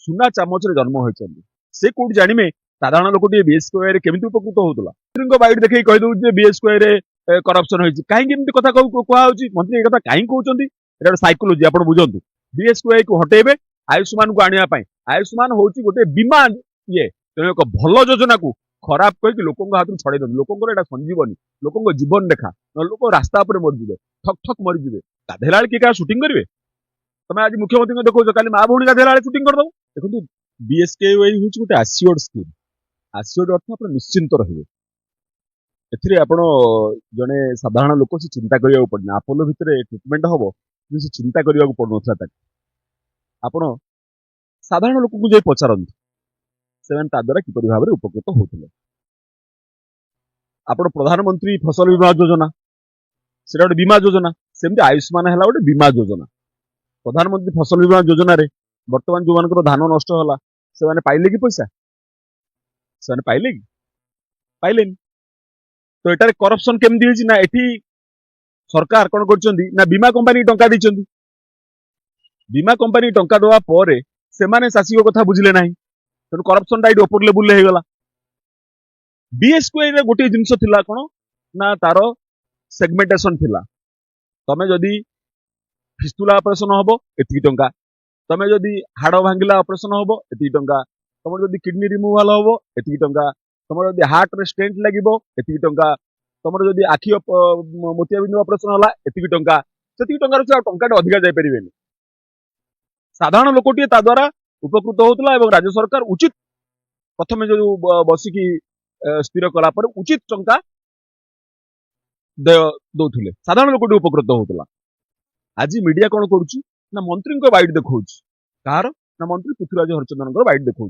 सुना चामच जन्म होती से कौट जानवे साधारण लोक बीएसकेवाई केमी उपकृत होता मंत्री बाइट देखिए कहीदे बीएसकेवाई करप्शन होती कहीं कथा कहुच्छी मंत्री कथा कहीं कहते साइकोलोजी आप बुझंतु बीएसकेवाई को हटेबे आयुष्मान को आने आयुष्मान हूँ गोटे बीमा ये तेणु एक भल योजना को खराब करके लोक हाथ छड़े दिखाते लोक संजीवनी लोक जीवन रेखा लोक रास्ता पर मरीजे ठक ठक मरीजे गाधेला किए क्या सुटिंग करेंगे तुम आज मुख्यमंत्री देखो कल माँ भौणी गाधेला सुटिंग करदे देखो बीएसकेवाई हूँ गोटे आसियोर्ड स्कीम आसियोर्ड अर्थ आप निश्चिंत रहिए एथिरे आपण जड़े साधारण लोक से चिंता करिया पड़ना आपोलो भितर ट्रिटमेंट हम से चिंता करने को पड़ना आपण साधारण लोक को पचारत से द्वारा किपर भाव में उपकृत होते आपण प्रधानमंत्री फसल बीमा योजना से गोटे बीमा योजना सेमती आयुष्मान है गोटे बीमा योजना प्रधानमंत्री फसल बीमा योजना रे वर्तमान जो मान धान नष्ट होला से पाइले कि पैसा से पाइले कि पाइलेनी तो एटार करप्शन केमती ना एठी सरकार कौन कर बीमा कंपनी टंका देइछन्ती बीमा कंपनी टंका दवा पर से चाषी कथा बुझिले ना तेणु करप्शन टा ओपर लेवल होगला बीएसकेवाई गोटे जिनस थिला कौन ना तार सेगमेंटेशन थिला तमे जदि फिस्तुला ऑपरेशन हम एति टंका तमे जदि हाड़ भांगिला ऑपरेशन हम एति टंका तुम जदि किडनी रिमूवाल हम एति टंका तुम जदि हार्ट रे स्टेंट लगिबो एति टंका तुम जदि आखि मोतियाबिंदु ऑपरेशन होला एति टंका से टंका अधिका जाई परिबेनी साधारण लोकटी ता द्वारा उपकृत होता है राज्य सरकार उचित प्रथम जो बसिकी स्थिर कला पर उचित टंका दौले साधारण लोकटी उपकृत होता आज मीडिया कौन करुच्ची ना मंत्री बाइट देखा कहार ना मंत्री पृथ्वीराज हरिचंदन बाइट देखा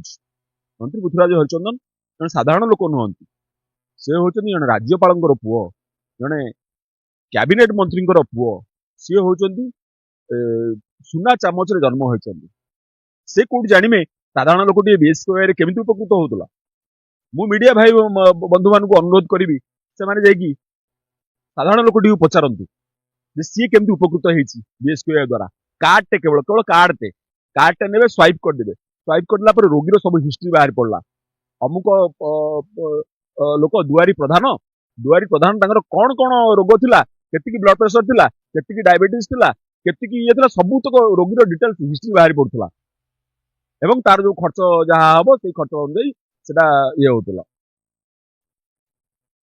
मंत्री पृथ्वीराज हरिचंदन जन साधारण लोक नुहति से हूँ जन राज्यपाल पुओ जड़े कैबिनेट मंत्री पुओ सी हूँ सुना चामच जन्म होती से कौट जानवे साधारण लोक बीएसकेवाई केमी उपकृत होता मु मीडिया भाई बंधु मान अनुरोध करी से साधारण लोक पचारतु सी केमी उपकृत होती बीएसकेवाई द्वारा कार्ड टे केवल केवल कार्ड टे ने स्वाइप करदे स्वाइप करला रोगी सब हिस्ट्री बाहर पड़ा अमुक लोक दुआरी प्रधान कौन कौन रोग थिला केतिकी ब्लड प्रेशर थिला केतिकी डायबिटीज थिला केतिकी ये थिला सबु तक रोगी डिटेल्स हिस्ट्री बाहर पड़ुला एवं तार जो खर्च जहाँ हम से खर्च अनुजाई से ये होता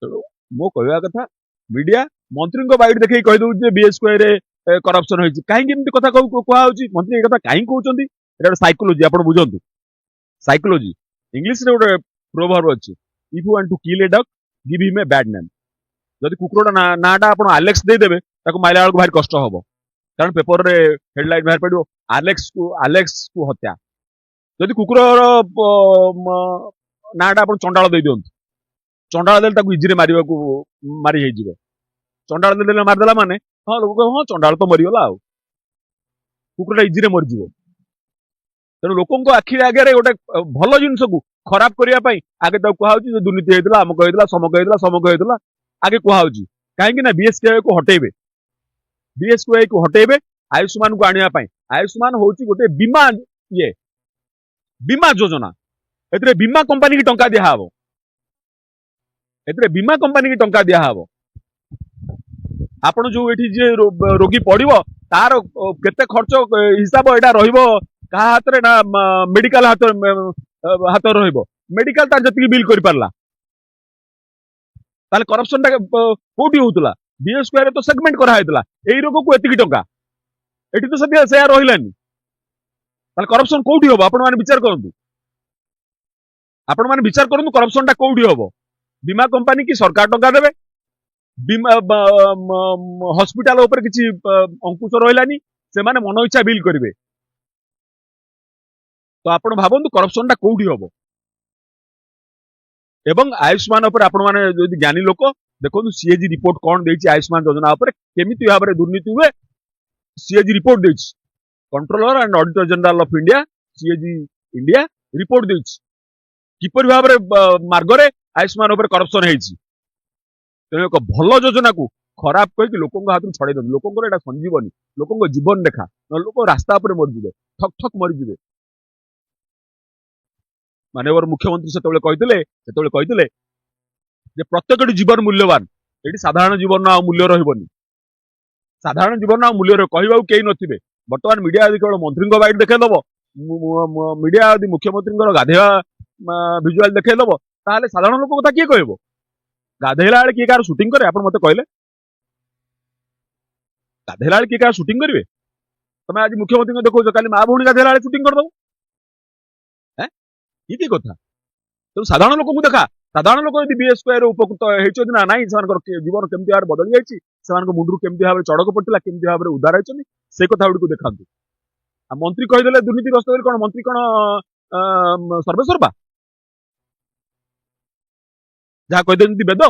तेणु मो कहवा कथा मीडिया मंत्री बाइट देखिए कहीदे बीएसकेवाई करप्शन होती कहीं कथा कहुच्छी मंत्री कथा कहीं कहते साइकोलोजी आप बुझंतु साइकोलोजी इंग्लिश रे गोटे प्रोवर्ब अच्छी if you want to kill a dog give him a bad name जदि कुकुर नाटा आप आलेक्स देदेवे माइला बेलू भारी कष्ट हम कारण पेपर रे हेडलाइन बाहर पड़ो आलेक्स को हत्या जदि कुकुर नाटा आप चंडाल दे दिंतु चंडाल देते इजिरे मारी चंडाल दे मारिदेला माने हाँ लोग हाँ चंडाल तो मरीगला आ कुकुरटा इजिरे मरीज तेणु लोक आखि आगे गोटे भल जिनस को खराब करने आगे कहुच्छी दुर्नीति होता अमुक होता समक होता आगे कहुच्छी कहीं बीएसकेवाई को हटेबे बीएसकेवाई को हटेबे आयुष्मान को आने आयुष्मान हूँ गोटे बीमा ये बीमा योजना ए बीमा कंपनी की टंका दिहब ए बीमा कंपनी की टंका दिहब आपण जो ये रोगी पड़ो तार केते खर्च हिसाब एटा रहिबो कहा हाथ रे ना मेडिकल हाथ रहिबो मेडिकल तार जति बिल कर पारला ताले करप्शन टा कोठी होतला बीएसकेवाई तो सेगमेंट करा हैतला एई रोग को एतिकी टंका एठी तो सत्य से रहिलानी ताले करप्शन कोठी होबो आपण माने विचार करंतु आपण माने विचार करंतु करप्शन टा कोठी होबो बीमा कंपनी की सरकार टंका देबे बीमा हॉस्पिटल ऊपर किसी अंकुश रहिलानी से माने मन इच्छा बिल करिवे तो आपण भाबंतु करप्शन टा कोठी होबो एवं आयुष्मान उपर आपण माने जदि ज्ञानी लोक देखो सीएजी रिपोर्ट कौन देछि आयुष्मान योजना उपर केमिति भाबरे दुर्नीति हुए सीएजी रिपोर्ट देछि controller and auditor general of India CAG India report देछि किपर भाबरे मार्गरे आयुष्मान उपर करप्शन हेछि तेणु एक भल योजना को खराब करके लोक हाथ छड़े दिखाते लोक संजीवनी लोक जीवन रेखा लोक रास्ता पर मरीजे ठक ठक मरीजे माननीय मुख्यमंत्री सेतेबेले कहिथिले जे प्रत्येकटी जीवन मूल्यवान एटी साधारण जीवन मूल्य रहिबनी साधारण जीवन मूल्य कहवा कई नथिबे बर्तमान मीडिया यदि केवल मंत्री बाइट देखैदब मीडिया यदि मुख्यमंत्री गाधेवा भिजुआल देखैदब ताहले साधारण लोक कथा किए कहबो गाधेला बेले किए कार शूटिंग करे आपण मते कहले गाधेला बेले किए कार शूटिंग करिवे तमे आज मुख्यमंत्री देखो काली माँ भौणी गाधेला बेले शूटिंग करदब हैं ये की कथा तो साधारण लोक देखा साधारण लोक यदि बीएसपी उपकृत होती ना ना जीवन केमती भाव बदली जाइए मुंडू केमती भाव चढ़क पड़ता केमती भाव उद्धार होती से कथा गुड़ी देखा मंत्री कहीदे दुर्नीतिग्रस्त कौन मंत्री कौन सर्वेसर्वा जहाँ कहीदे वेद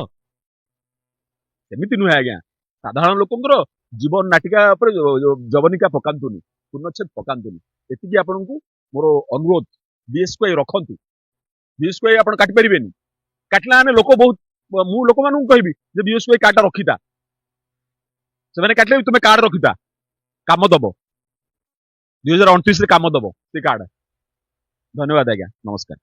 सेमती नुहे आज्ञा साधारण लोकंर जीवन नाटिका जवनिका पकातुनि पूर्णच्छेद पकातुनि एति आपन को मोर अनुरोध बीएसपी रखतु बीएसपी आप काटि पारे काटला माने लोक बहुत मु लोक मान कहबी जे बीएसपी कार्ड रखिता से काटले तुम कार्ड रखिता काम दब 2029 काम दब से कार्ड धन्यवाद आज्ञा नमस्कार।